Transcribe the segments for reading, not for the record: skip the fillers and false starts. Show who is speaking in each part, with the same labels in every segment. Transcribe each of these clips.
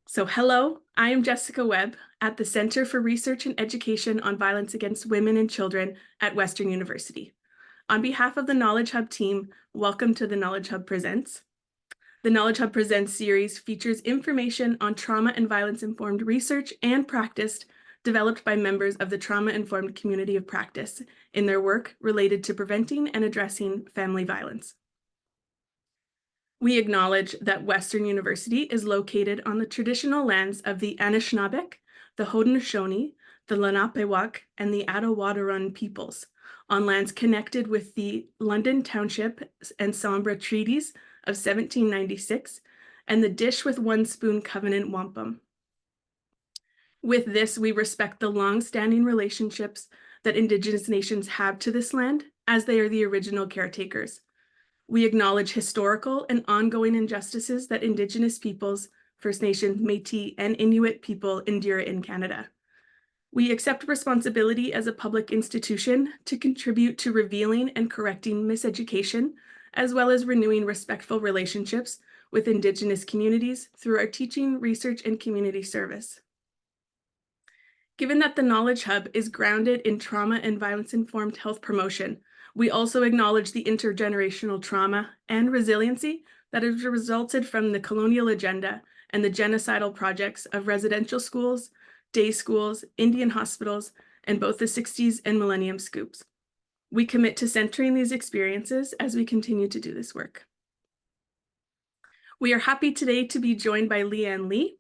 Speaker 1: So hello, I am Jessica Webb at the Center for Research and Education on Violence Against Women and Children at Western University. On behalf of the Knowledge Hub team, welcome to the Knowledge Hub Presents. The Knowledge Hub Presents series features information on trauma and violence-informed research and practice developed by members of the trauma-informed community of practice in their work related to preventing and addressing family violence. We acknowledge that Western University is located on the traditional lands of the Anishinaabeg, the Haudenosaunee, the Lenapehoik, and the Attawadarun peoples, on lands connected with the London Township and Sombra Treaties of 1796 and the Dish with One Spoon Covenant Wampum. With this, we respect the long-standing relationships that Indigenous nations have to this land, as they are the original caretakers. We acknowledge historical and ongoing injustices that Indigenous peoples, First Nations, Métis, and Inuit people endure in Canada. We accept responsibility as a public institution to contribute to revealing and correcting miseducation, as well as renewing respectful relationships with Indigenous communities through our teaching, research, and community service. Given that the Knowledge Hub is grounded in trauma and violence-informed health promotion, we also acknowledge the intergenerational trauma and resiliency that has resulted from the colonial agenda and the genocidal projects of residential schools, day schools, Indian hospitals, and both the 60s and Millennium Scoops. We commit to centering these experiences as we continue to do this work. We are happy today to be joined by Lianne Lee.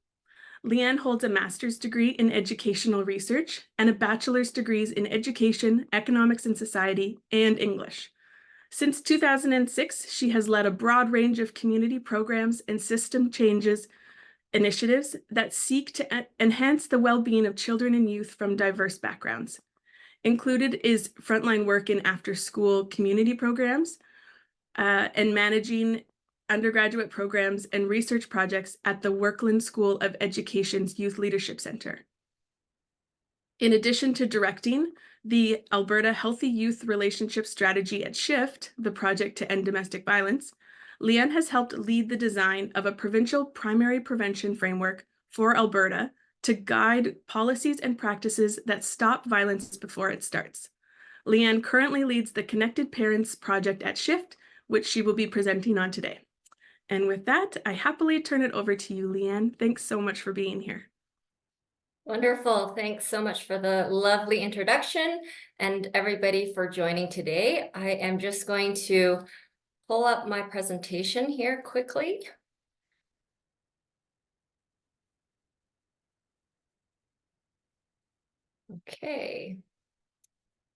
Speaker 1: Lianne holds a master's degree in educational research and a bachelor's degrees in education, economics and society, and English. Since 2006, she has led a broad range of community programs and system changes initiatives that seek to enhance the well-being of children and youth from diverse backgrounds. Included is frontline work in after-school community programs and managing undergraduate programs and research projects at the Workland School of Education's Youth Leadership Center. In addition to directing the Alberta Healthy Youth Relationship Strategy at SHIFT, the project to end domestic violence, Lianne has helped lead the design of a provincial primary prevention framework for Alberta to guide policies and practices that stop violence before it starts. Lianne currently leads the ConnectED Parents project at SHIFT, which she will be presenting on today. And with that, I happily turn it over to you, Lianne. Thanks so much for being here.
Speaker 2: Wonderful. Thanks so much for the lovely introduction and everybody for joining today. I am just going to pull up my presentation here quickly. Okay.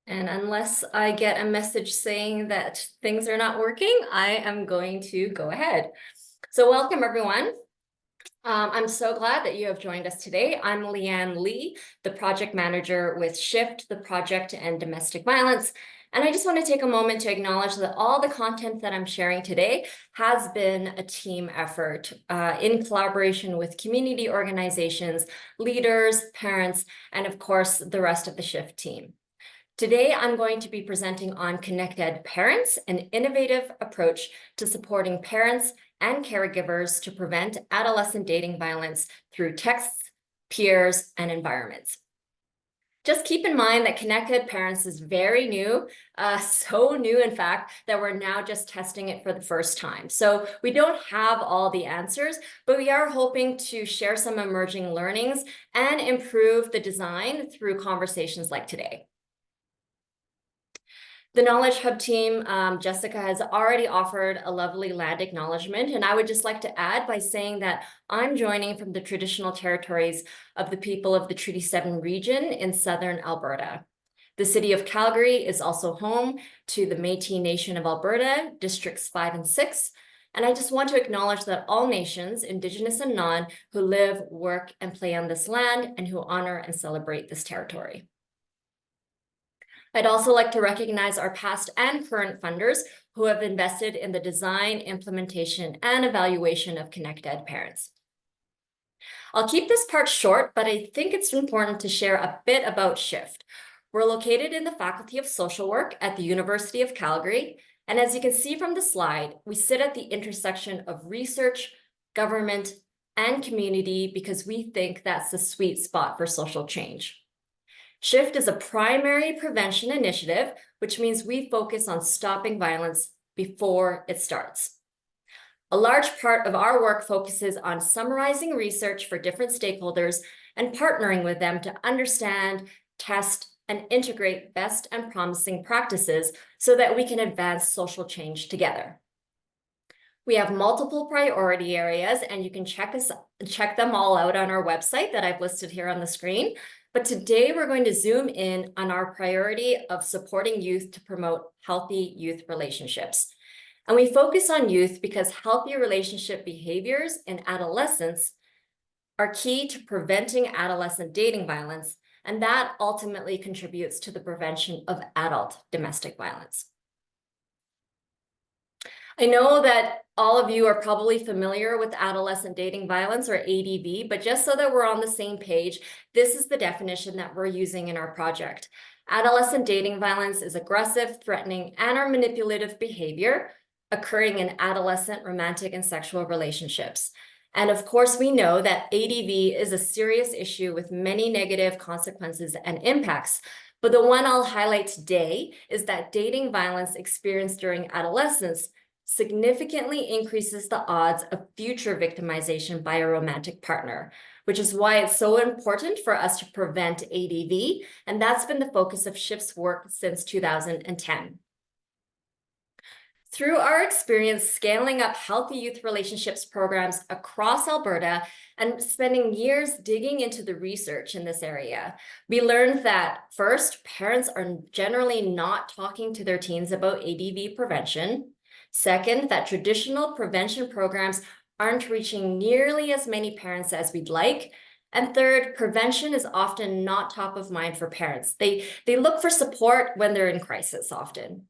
Speaker 2: And unless I get a message saying that things are not working, I am going to go ahead. So welcome, everyone. I'm so glad that you have joined us today. I'm Lianne Lee, the project manager with SHIFT, the project to end domestic violence. And I just want to take a moment to acknowledge that all the content that I'm sharing today has been a team effort in collaboration with community organizations, leaders, parents, and of course, the rest of the SHIFT team. Today, I'm going to be presenting on ConnectED Parents, an innovative approach to supporting parents and caregivers to prevent adolescent dating violence through texts, peers, and environments. Just keep in mind that ConnectED Parents is very new, so new, in fact, that we're now just testing it for the first time. So we don't have all the answers, but we are hoping to share some emerging learnings and improve the design through conversations like today. The Knowledge Hub team, Jessica has already offered a lovely land acknowledgement, and I would just like to add by saying that I'm joining from the traditional territories of the people of the Treaty 7 region in southern Alberta. The city of Calgary is also home to the Métis Nation of Alberta, Districts 5 and 6, and I just want to acknowledge that all nations, Indigenous and non, who live, work, and play on this land and who honor and celebrate this territory. I'd also like to recognize our past and current funders who have invested in the design, implementation, and evaluation of ConnectED Parents. I'll keep this part short, but I think it's important to share a bit about SHIFT. We're located in the Faculty of Social Work at the University of Calgary, and as you can see from the slide, we sit at the intersection of research, government, and community because we think that's the sweet spot for social change. SHIFT is a primary prevention initiative, which means we focus on stopping violence before it starts. A large part of our work focuses on summarizing research for different stakeholders and partnering with them to understand, test, and integrate best and promising practices so that we can advance social change together. We have multiple priority areas, and you can check them all out on our website that I've listed here on the screen. But today we're going to zoom in on our priority of supporting youth to promote healthy youth relationships. And we focus on youth because healthy relationship behaviors in adolescents are key to preventing adolescent dating violence, and that ultimately contributes to the prevention of adult domestic violence. I know that all of you are probably familiar with adolescent dating violence, or ADV, but just so that we're on the same page, this is the definition that we're using in our project. Adolescent dating violence is aggressive, threatening, and/or manipulative behavior occurring in adolescent romantic and sexual relationships. And of course, we know that ADV is a serious issue with many negative consequences and impacts. But the one I'll highlight today is that dating violence experienced during adolescence significantly increases the odds of future victimization by a romantic partner, which is why it's so important for us to prevent ADV. And that's been the focus of SHIFT's work since 2010. Through our experience scaling up healthy youth relationships programs across Alberta and spending years digging into the research in this area, we learned that first, parents are generally not talking to their teens about ADV prevention. Second, that traditional prevention programs aren't reaching nearly as many parents as we'd like. And third, prevention is often not top of mind for parents. They look for support when they're in crisis often.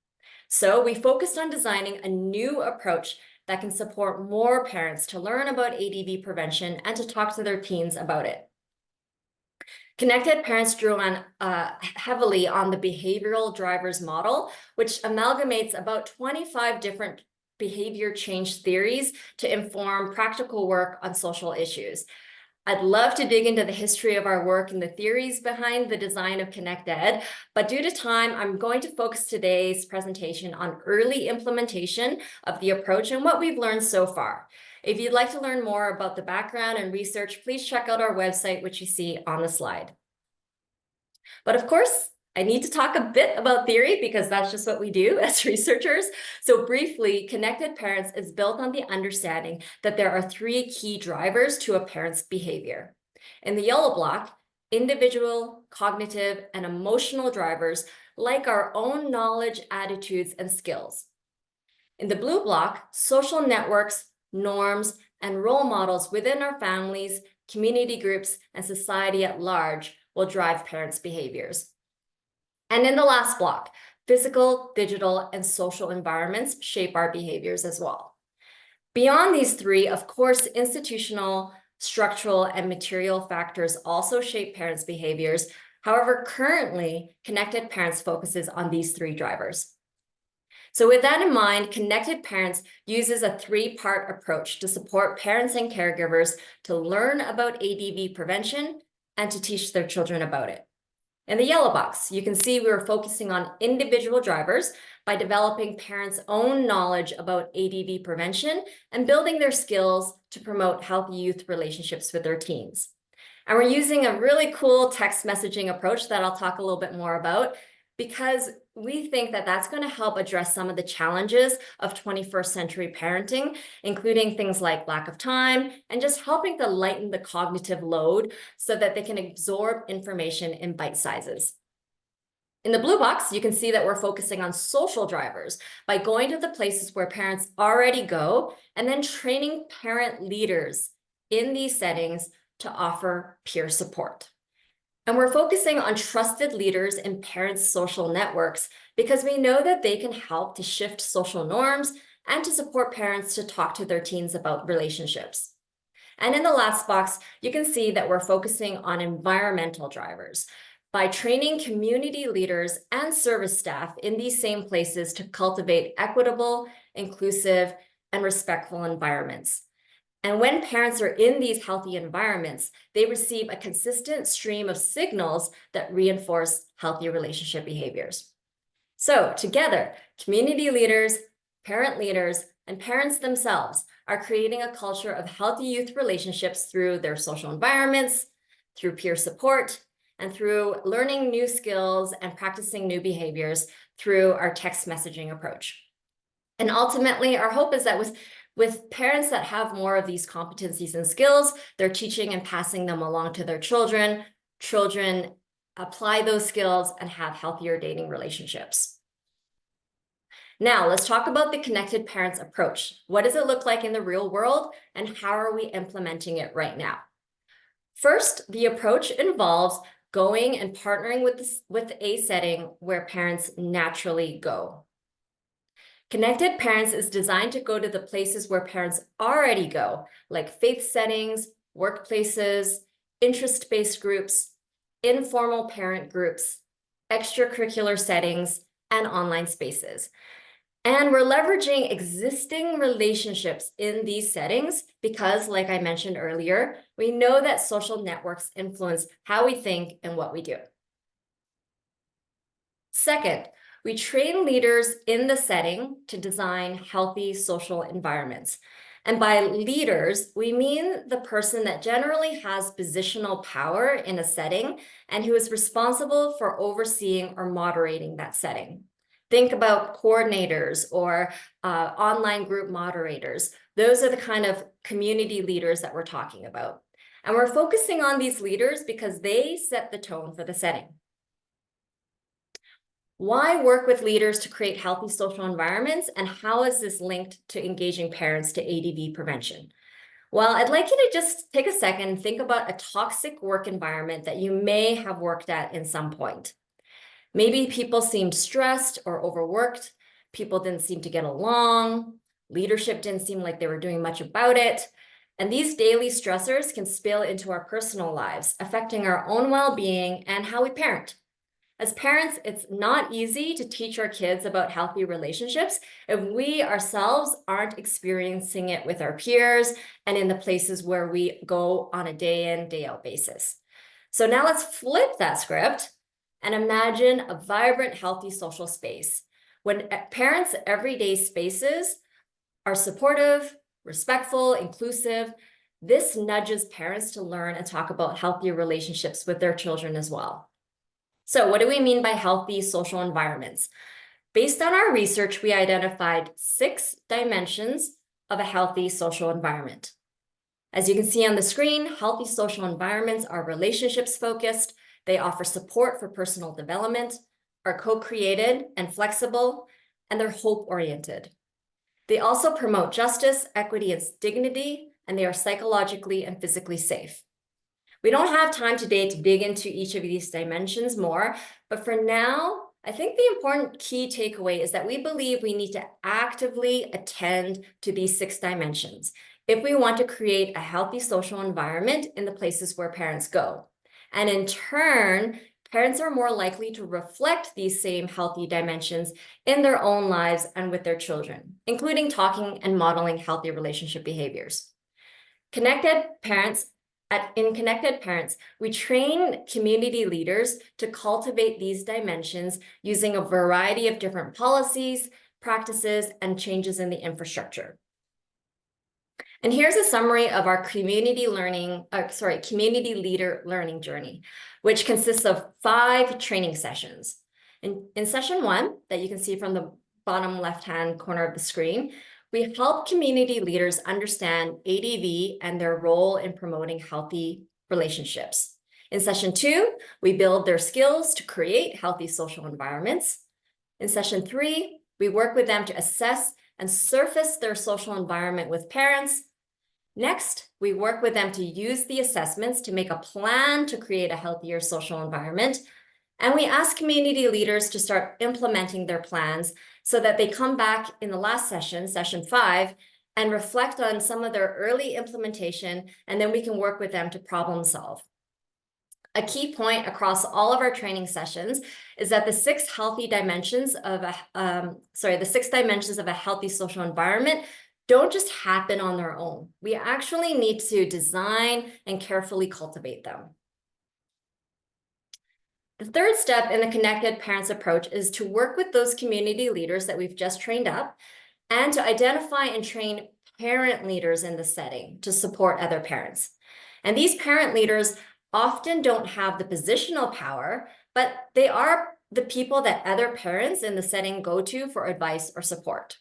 Speaker 2: So we focused on designing a new approach that can support more parents to learn about ADV prevention and to talk to their teens about it. ConnectED parents drew on heavily on the behavioral drivers model, which amalgamates about 25 different behavior change theories to inform practical work on social issues. I'd love to dig into the history of our work and the theories behind the design of ConnectED, but due to time, I'm going to focus today's presentation on early implementation of the approach and what we've learned so far. If you'd like to learn more about the background and research, please check out our website, which you see on the slide. But of course, I need to talk a bit about theory because that's just what we do as researchers. So briefly, ConnectED Parents is built on the understanding that there are three key drivers to a parent's behavior. In the yellow block, individual, cognitive, and emotional drivers like our own knowledge, attitudes, and skills. In the blue block, social networks, norms, and role models within our families, community groups, and society at large will drive parents' behaviors. And in the last block, physical, digital, and social environments shape our behaviors as well. Beyond these three, of course, institutional, structural, and material factors also shape parents' behaviors. However, currently, ConnectED Parents focuses on these three drivers. So with that in mind, ConnectED Parents uses a three-part approach to support parents and caregivers to learn about ADV prevention and to teach their children about it. In the yellow box, you can see we were focusing on individual drivers by developing parents' own knowledge about ADV prevention and building their skills to promote healthy youth relationships with their teens. And we're using a really cool text messaging approach that I'll talk a little bit more about because we think that that's going to help address some of the challenges of 21st century parenting, including things like lack of time and just helping to lighten the cognitive load so that they can absorb information in bite sizes. In the blue box, you can see that we're focusing on social drivers by going to the places where parents already go and then training parent leaders in these settings to offer peer support. And we're focusing on trusted leaders in parents' social networks because we know that they can help to shift social norms and to support parents to talk to their teens about relationships. And in the last box, you can see that we're focusing on environmental drivers by training community leaders and service staff in these same places to cultivate equitable, inclusive, and respectful environments. And when parents are in these healthy environments, they receive a consistent stream of signals that reinforce healthy relationship behaviors. So together, community leaders, parent leaders, and parents themselves are creating a culture of healthy youth relationships through their social environments, through peer support, and through learning new skills and practicing new behaviors through our text messaging approach. And ultimately, our hope is that with parents that have more of these competencies and skills, they're teaching and passing them along to their children. Children apply those skills and have healthier dating relationships. Now, let's talk about the connected parents approach. What does it look like in the real world, and how are we implementing it right now? First, the approach involves going and partnering with a setting where parents naturally go. Connected Parents is designed to go to the places where parents already go, like faith settings, workplaces, interest-based groups, informal parent groups, extracurricular settings, and online spaces. And we're leveraging existing relationships in these settings because, like I mentioned earlier, we know that social networks influence how we think and what we do. Second, we train leaders in the setting to design healthy social environments. And by leaders, we mean the person that generally has positional power in a setting and who is responsible for overseeing or moderating that setting. Think about coordinators or online group moderators. Those are the kind of community leaders that we're talking about. And we're focusing on these leaders because they set the tone for the setting. Why work with leaders to create healthy social environments, and how is this linked to engaging parents to ADV prevention? Well, I'd like you to just take a second and think about a toxic work environment that you may have worked at in some point. Maybe people seemed stressed or overworked. People didn't seem to get along. Leadership didn't seem like they were doing much about it. And these daily stressors can spill into our personal lives, affecting our own well-being and how we parent. As parents, it's not easy to teach our kids about healthy relationships if we ourselves aren't experiencing it with our peers and in the places where we go on a day in, day out basis. So now let's flip that script and imagine a vibrant, healthy social space. When parents' everyday spaces are supportive, respectful, inclusive, this nudges parents to learn and talk about healthy relationships with their children as well. So what do we mean by healthy social environments? Based on our research, we identified 6 dimensions of a healthy social environment. As you can see on the screen, healthy social environments are relationships focused. They offer support for personal development, are co-created and flexible, and they're hope-oriented. They also promote justice, equity, and dignity, and they are psychologically and physically safe. We don't have time today to dig into each of these dimensions more, but for now, I think the important key takeaway is that we believe we need to actively attend to these 6 dimensions if we want to create a healthy social environment in the places where parents go. And in turn, parents are more likely to reflect these same healthy dimensions in their own lives and with their children, including talking and modeling healthy relationship behaviors. In Connected Parents, we train community leaders to cultivate these dimensions using a variety of different policies, practices, and changes in the infrastructure. And here's a summary of our community leader learning journey, which consists of 5 training sessions. In session 1, that you can see from the bottom left-hand corner of the screen, we help community leaders understand ADV and their role in promoting healthy relationships. In session 2, we build their skills to create healthy social environments. In session 3, we work with them to assess and surface their social environment with parents. Next, we work with them to use the assessments to make a plan to create a healthier social environment. And we ask community leaders to start implementing their plans so that they come back in the last session, session 5, and reflect on some of their early implementation, and then we can work with them to problem solve. A key point across all of our training sessions is that the 6 dimensions of a healthy social environment don't just happen on their own. We actually need to design and carefully cultivate them. The third step in the Connected Parents approach is to work with those community leaders that we've just trained up and to identify and train parent leaders in the setting to support other parents. And these parent leaders often don't have the positional power, but they are the people that other parents in the setting go to for advice or support.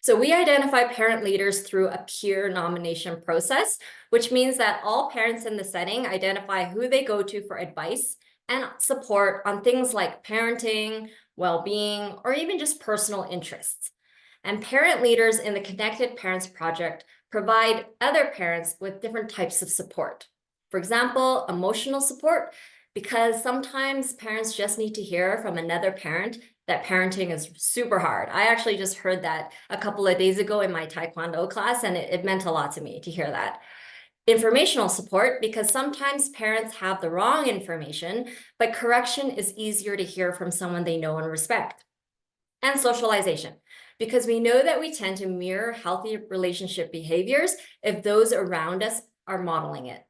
Speaker 2: So we identify parent leaders through a peer nomination process, which means that all parents in the setting identify who they go to for advice and support on things like parenting, well-being, or even just personal interests. And parent leaders in the Connected Parents Project provide other parents with different types of support. For example, emotional support, because sometimes parents just need to hear from another parent that parenting is super hard. I actually just heard that a couple of days ago in my Taekwondo class, and it meant a lot to me to hear that. Informational support, because sometimes parents have the wrong information, but correction is easier to hear from someone they know and respect. And socialization, because we know that we tend to mirror healthy relationship behaviors if those around us are modeling it.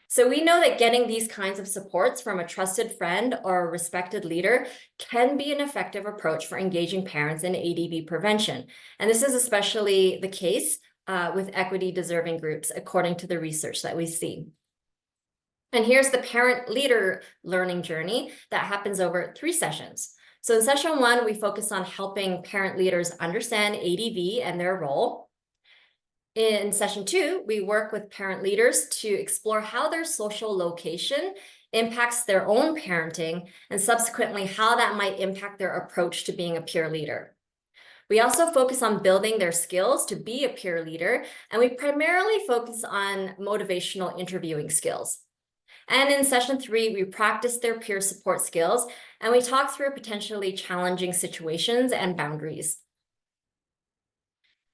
Speaker 2: So we know that getting these kinds of supports from a trusted friend or a respected leader can be an effective approach for engaging parents in ADV prevention. And this is especially the case with equity-deserving groups, according to the research that we see. And here's the parent leader learning journey that happens over 3 sessions. So in session 1, we focus on helping parent leaders understand ADV and their role. In session 2, we work with parent leaders to explore how their social location impacts their own parenting and subsequently how that might impact their approach to being a peer leader. We also focus on building their skills to be a peer leader, and we primarily focus on motivational interviewing skills. And in session 3, we practice their peer support skills, and we talk through potentially challenging situations and boundaries.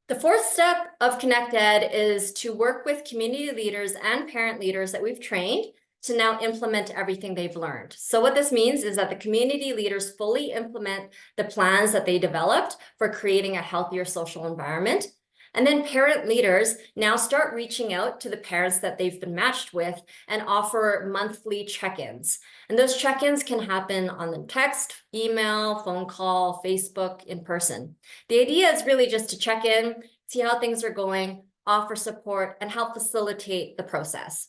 Speaker 2: The fourth step of ConnectED is to work with community leaders and parent leaders that we've trained to now implement everything they've learned. So what this means is that the community leaders fully implement the plans that they developed for creating a healthier social environment. And then parent leaders now start reaching out to the parents that they've been matched with and offer monthly check-ins. And those check-ins can happen on the text, email, phone call, Facebook, in person. The idea is really just to check in, see how things are going, offer support, and help facilitate the process.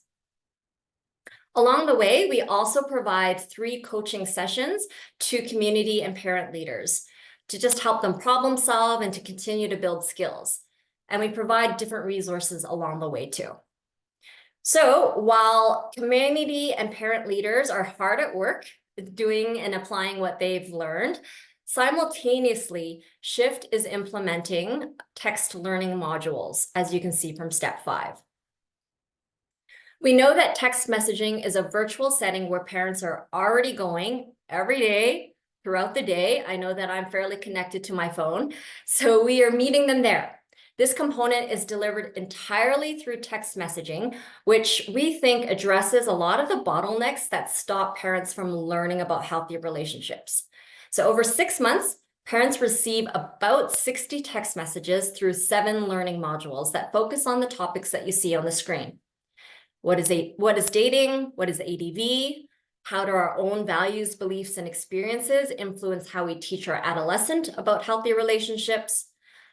Speaker 2: Along the way, we also provide 3 coaching sessions to community and parent leaders to just help them problem solve and to continue to build skills. And we provide different resources along the way too. So while community and parent leaders are hard at work doing and applying what they've learned, simultaneously, Shift is implementing text learning modules, as you can see from step 5. We know that text messaging is a virtual setting where parents are already going every day throughout the day. I know that I'm fairly connected to my phone, so we are meeting them there. This component is delivered entirely through text messaging, which we think addresses a lot of the bottlenecks that stop parents from learning about healthy relationships. So over 6 months, parents receive about 60 text messages through 7 learning modules that focus on the topics that you see on the screen. What is dating? What is ADV? How do our own values, beliefs, and experiences influence how we teach our adolescent about healthy relationships?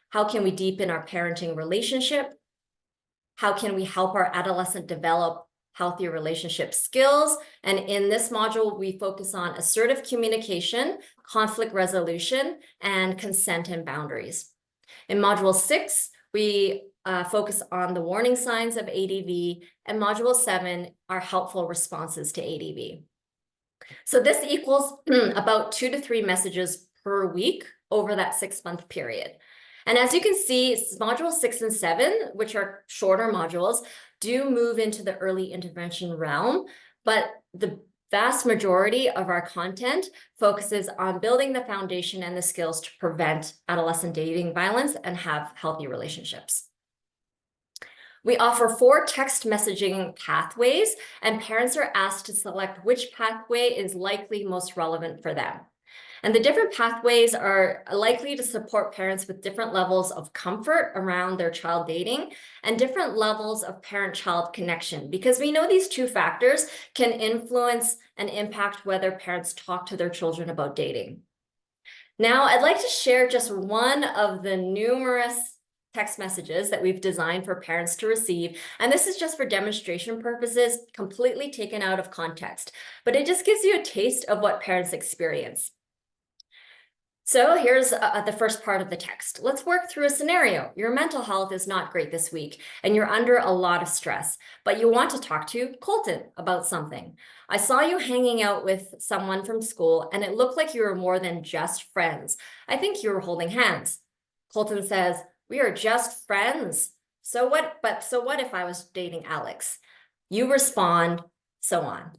Speaker 2: How can we deepen our parenting relationship? How can we help our adolescent develop healthy relationship skills? And in this module, we focus on assertive communication, conflict resolution, and consent and boundaries. In module 6, we focus on the warning signs of ADV, and module 7 are helpful responses to ADV. So this equals about 2 to 3 messages per week over that 6-month period. And as you can see, module 6 and 7, which are shorter modules, do move into the early intervention realm, but the vast majority of our content focuses on building the foundation and the skills to prevent adolescent dating violence and have healthy relationships. We offer 4 text messaging pathways, and parents are asked to select which pathway is likely most relevant for them. And the different pathways are likely to support parents with different levels of comfort around their child dating and different levels of parent-child connection, because we know these two factors can influence and impact whether parents talk to their children about dating. Now, I'd like to share just one of the numerous text messages that we've designed for parents to receive. And this is just for demonstration purposes, completely taken out of context, but it just gives you a taste of what parents experience. So here's the first part of the text. Let's work through a scenario. Your mental health is not great this week, and you're under a lot of stress, but you want to talk to Colton about something. I saw you hanging out with someone from school, and it looked like you were more than just friends. I think you were holding hands. Colton says, "We are just friends. So what if I was dating Alex?" You respond, so on.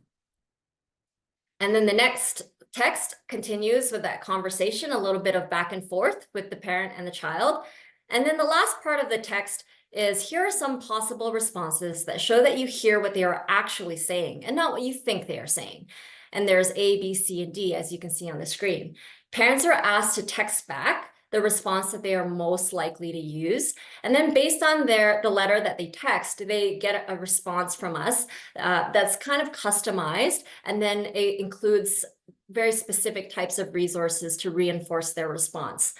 Speaker 2: And then the next text continues with that conversation, a little bit of back and forth with the parent and the child. And then the last part of the text is, here are some possible responses that show that you hear what they are actually saying and not what you think they are saying. And there's A, B, C, and D, as you can see on the screen. Parents are asked to text back the response that they are most likely to use. And then based on the letter that they text, they get a response from us that's kind of customized, and then it includes very specific types of resources to reinforce their response.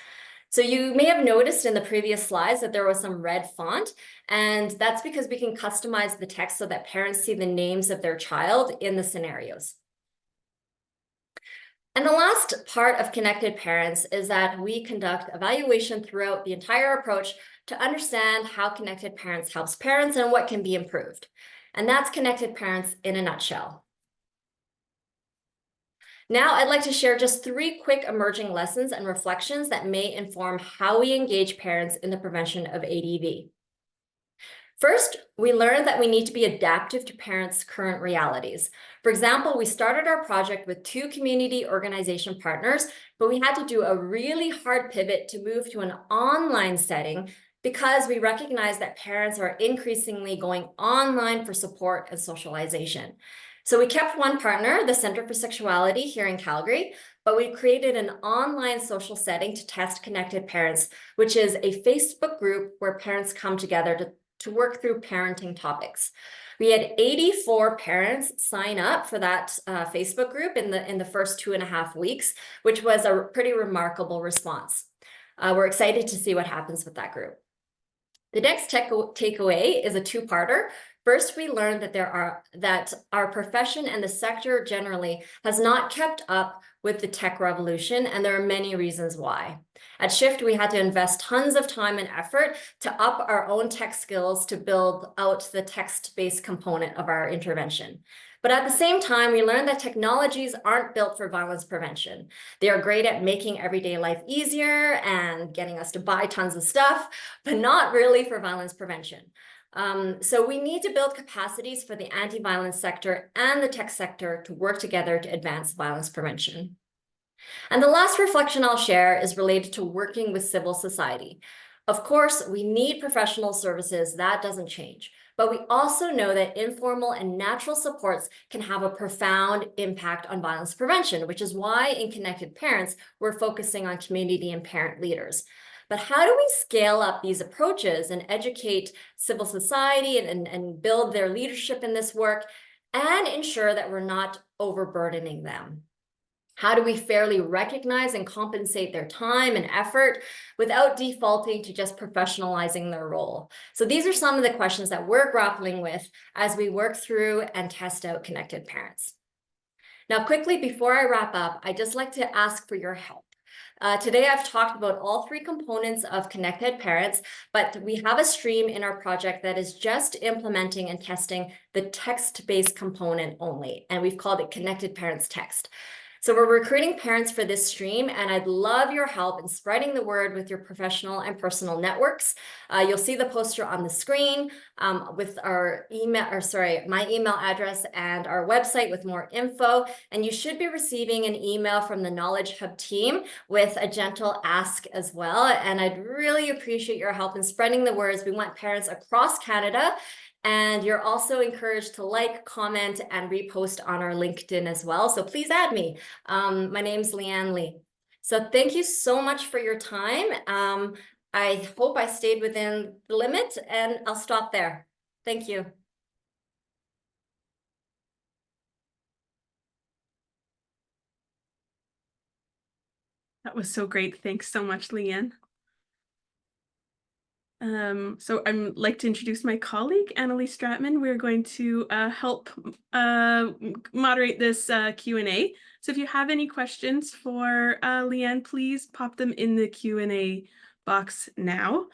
Speaker 2: So you may have noticed in the previous slides that there was some red font, and that's because we can customize the text so that parents see the names of their child in the scenarios. And the last part of Connected Parents is that we conduct evaluation throughout the entire approach to understand how Connected Parents helps parents and what can be improved. And that's Connected Parents in a nutshell. Now, I'd like to share just 3 quick emerging lessons and reflections that may inform how we engage parents in the prevention of ADV. First, we learned that we need to be adaptive to parents' current realities. For example, we started our project with 2 community organization partners, but we had to do a really hard pivot to move to an online setting because we recognize that parents are increasingly going online for support and socialization. So we kept one partner, the Center for Sexuality here in Calgary, but we created an online social setting to test Connected Parents, which is a Facebook group where parents come together to work through parenting topics. We had 84 parents sign up for that Facebook group in the first 2.5 weeks, which was a pretty remarkable response. We're excited to see what happens with that group. The next takeaway is a 2-parter. First, we learned that our profession and the sector generally has not kept up with the tech revolution, and there are many reasons why. At Shift, we had to invest tons of time and effort to up our own tech skills to build out the text-based component of our intervention. But at the same time, we learned that technologies aren't built for violence prevention. They are great at making everyday life easier and getting us to buy tons of stuff, but not really for violence prevention. So we need to build capacities for the anti-violence sector and the tech sector to work together to advance violence prevention. And the last reflection I'll share is related to working with civil society. Of course, we need professional services, that doesn't change. But we also know that informal and natural supports can have a profound impact on violence prevention, which is why in Connected Parents, we're focusing on community and parent leaders. But how do we scale up these approaches and educate civil society and build their leadership in this work and ensure that we're not overburdening them? How do we fairly recognize and compensate their time and effort without defaulting to just professionalizing their role? So these are some of the questions that we're grappling with as we work through and test out Connected Parents. Now, quickly, before I wrap up, I'd just like to ask for your help. Today, I've talked about all 3 components of Connected Parents, but we have a stream in our project that is just implementing and testing the text-based component only, and we've called it Connected Parents Text. So we're recruiting parents for this stream, and I'd love your help in spreading the word with your professional and personal networks. You'll see the poster on the screen with our my email address and our website with more info. And you should be receiving an email from the Knowledge Hub team with a gentle ask as well. And I'd really appreciate your help in spreading the words. We want parents across Canada. And you're also encouraged to like, comment, and repost on our LinkedIn as well. So please add me. My name's Lianne Lee. So thank you so much for your time. I hope I stayed within the limit, and I'll stop there. Thank you.
Speaker 1: That was so great. Thanks so much, Lianne. So I'd like to introduce my colleague, Annalie Stratman. We're going to help moderate this Q&A. So if you have any questions for Lianne, please pop them in the Q&A box now.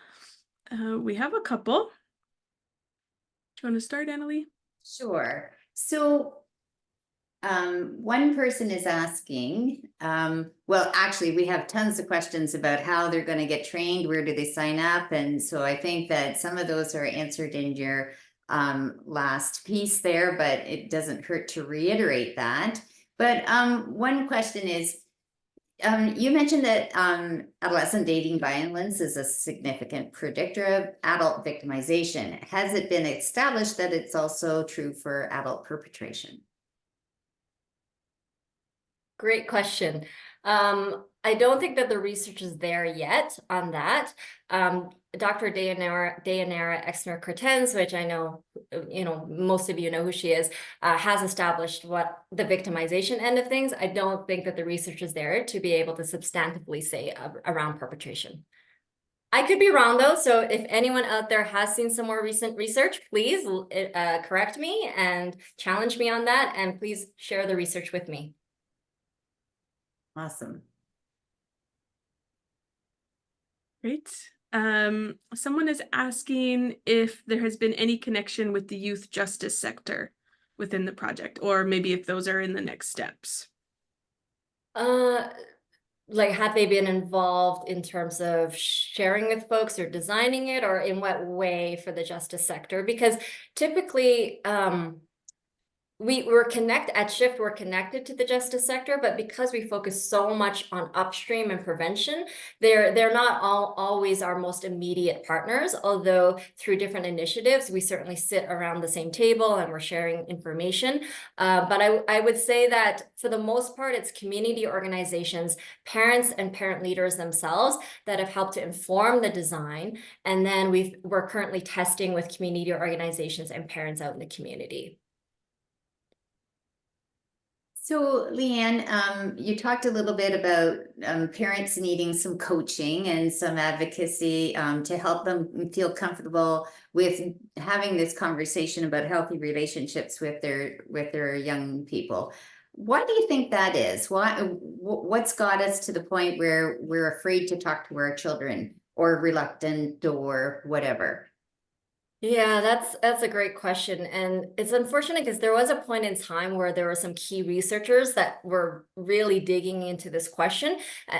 Speaker 1: We have a couple. Do you want to start, Annalie?
Speaker 3: Sure. So one person is asking, well, actually, we have tons of questions about how they're going to get trained, where do they sign up? And so I think that some of those are answered in your last piece there, but it doesn't hurt to reiterate that. But one question is, you mentioned that adolescent dating violence is a significant predictor of adult victimization. Has it been established that it's also true for adult perpetration?
Speaker 2: Great question. I don't think that the research is there yet on that. Dr. Dayanara Exner-Cortens, which I know, most of you know who she is, has established what the victimization end of things. I don't think that the research is there to be able to substantively say around perpetration. I could be wrong though, so if anyone out there has seen some more recent research, please correct me and challenge me on that, and please share the research with me.
Speaker 3: Awesome.
Speaker 1: Great. Someone is asking if there has been any connection with the youth justice sector within the project, or maybe if those are in the next steps.
Speaker 2: Like, have they been involved in terms of sharing with folks or designing it, or in what way for the justice sector? Because typically, we're connected at Shift, we're connected to the justice sector, but because we focus so much on upstream and prevention, they're not always our most immediate partners, although through different initiatives, we certainly sit around the same table and we're sharing information. But I would say that for the most part, it's community organizations, parents and parent leaders themselves that have helped to inform the design. And then we're currently testing with community organizations and parents out in the community.
Speaker 3: So Lianne, you talked a little bit about parents needing some coaching and some advocacy to help them feel comfortable with having this conversation about healthy relationships with their young people. Why do you think that is? What's got us to the point where we're afraid to talk to our children, or reluctant, or whatever?
Speaker 2: Yeah, that's a great question. And it's unfortunate because there was a point in time where there were some key researchers that were really digging into this question,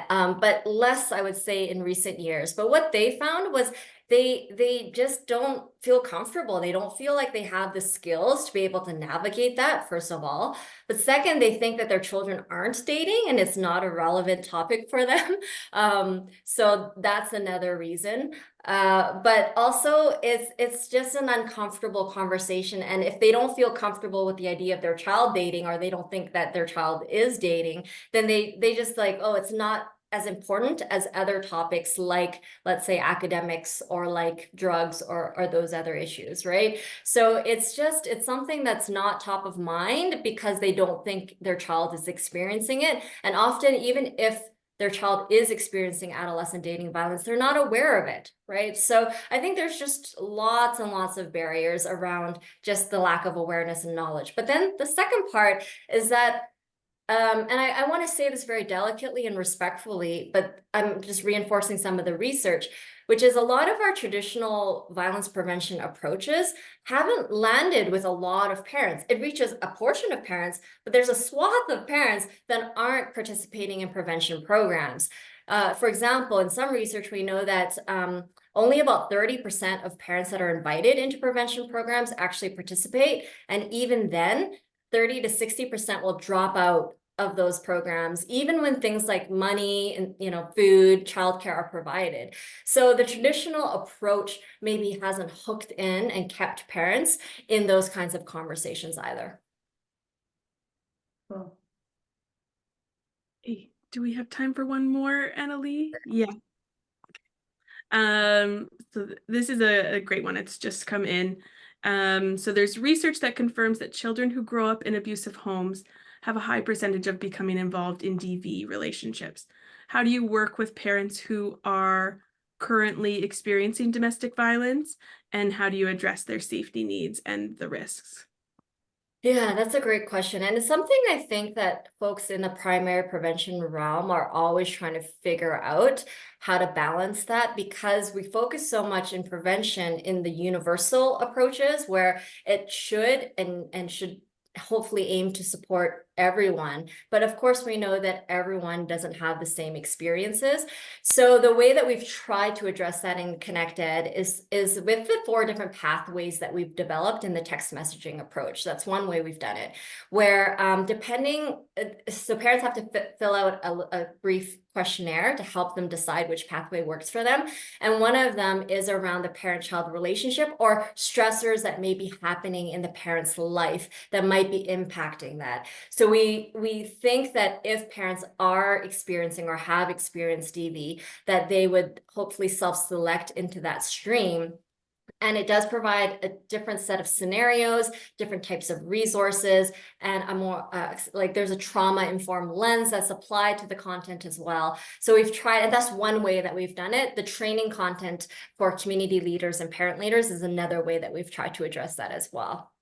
Speaker 2: but less, I would say, in recent years. But what they found was they just don't feel comfortable. They don't feel like they have the skills to be able to navigate that, first of all. But second, they think that their children aren't dating and it's not a relevant topic for them. So that's another reason. But also it's just an uncomfortable conversation. And if they don't feel comfortable with the idea of their child dating, or they don't think that their child is dating, then they just like, oh, it's not as important as other topics like, let's say, academics, or like drugs, or those other issues, right? So it's something that's not top of mind because they don't think their child is experiencing it. And often, even if their child is experiencing adolescent dating violence, they're not aware of it, right? So I think there's just lots and lots of barriers around just the lack of awareness and knowledge. But then the second part is that, and I want to say this very delicately and respectfully, but I'm just reinforcing some of the research, which is a lot of our traditional violence prevention approaches haven't landed with a lot of parents. It reaches a portion of parents, but there's a swath of parents that aren't participating in prevention programs. For example, in some research, we know that only about 30% of parents that are invited into prevention programs actually participate. And even then, 30 to 60% will drop out of those programs, even when things like money and food, childcare are provided. So the traditional approach maybe hasn't hooked in and kept parents in those kinds of conversations either.
Speaker 3: Cool.
Speaker 1: Do we have time for one more, Annalee? Yeah. This is a great one. It's just come in. So there's research that confirms that children who grow up in abusive homes have a high percentage of becoming involved in DV relationships. How do you work with parents who are currently experiencing domestic violence, and how do you address their safety needs and the risks?
Speaker 2: Yeah, that's a great question. And it's something I think that folks in the primary prevention realm are always trying to figure out how to balance that, because we focus so much in prevention in the universal approaches where it should and should hopefully aim to support everyone. But of course, we know that everyone doesn't have the same experiences. So the way that we've tried to address that in ConnectED is with the 4 different pathways that we've developed in the text messaging approach. That's one way we've done it, where so parents have to fill out a brief questionnaire to help them decide which pathway works for them. And one of them is around the parent-child relationship or stressors that may be happening in the parent's life that might be impacting that. So we think that if parents are experiencing or have experienced DV, that they would hopefully self-select into that stream. And it does provide a different set of scenarios, different types of resources, and a more there's a trauma-informed lens that's applied to the content as well. So we've tried, and that's one way that we've done it. The training content for community leaders and parent leaders is another way that we've tried to address that as well.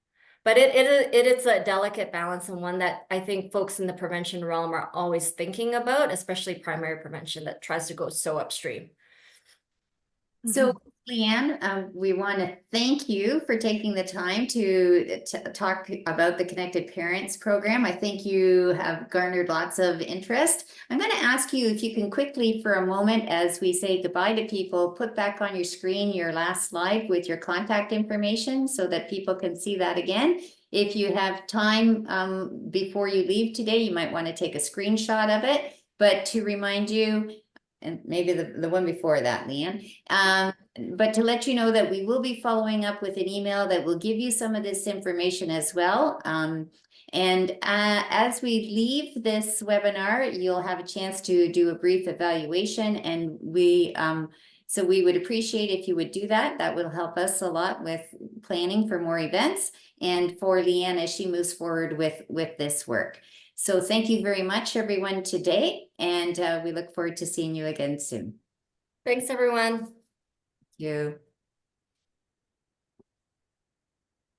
Speaker 2: But it is a delicate balance, and one that I think folks in the prevention realm are always thinking about, especially primary prevention that tries to go so upstream.
Speaker 3: So, Lianne, we want to thank you for taking the time to talk about the Connected Parents program. I think you have garnered lots of interest. I'm going to ask you if you can quickly, for a moment, as we say goodbye to people, put back on your screen your last slide with your contact information so that people can see that again. If you have time before you leave today, you might want to take a screenshot of it. But to remind you, and maybe the one before that, Lianne. But to let you know that we will be following up with an email that will give you some of this information as well. And as we leave this webinar, you'll have a chance to do a brief evaluation, and so we would appreciate if you would do that. That will help us a lot with planning for more events and for Lianne as she moves forward with this work. So thank you very much, everyone, today, and we look forward to seeing you again soon.
Speaker 2: Thanks, everyone.
Speaker 3: Thank you.